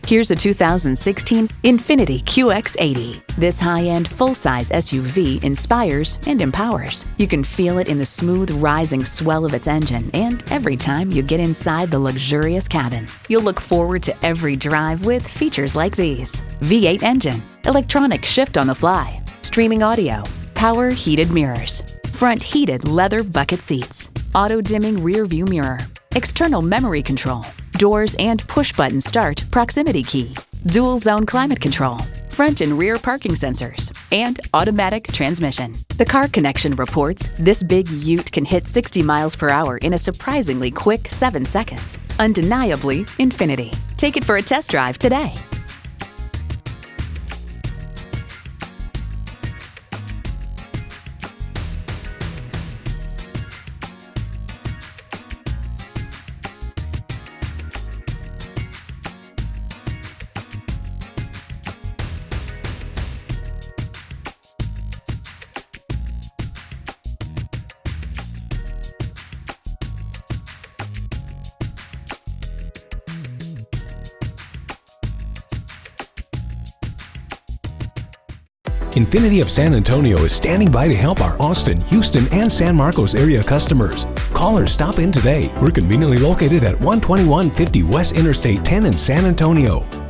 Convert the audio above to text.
Here's a 2016 INFINITI QX80. This high-end, full-size SUV inspires and empowers. You can feel it in the smooth, rising swell of its engine and every time you get inside the luxurious cabin. You'll look forward to every drive with features like these: V8 engine, electronic shift on the fly, streaming audio, power heated mirrors, front heated leather bucket seats, auto-dimming rear view mirror, external memory control, doors and push-button start proximity key, dual-zone climate control, front and rear parking sensors, and automatic transmission. The Car Connection reports this big ute can hit 60 miles per hour in a surprisingly quick 7 seconds. Undeniably Infiniti. Take it for a test drive today. INFINITI of San Antonio is standing by to help our Austin, Houston, and San Marcos area customers. Call or stop in today. We're conveniently located at 12150 West Interstate 10 in San Antonio.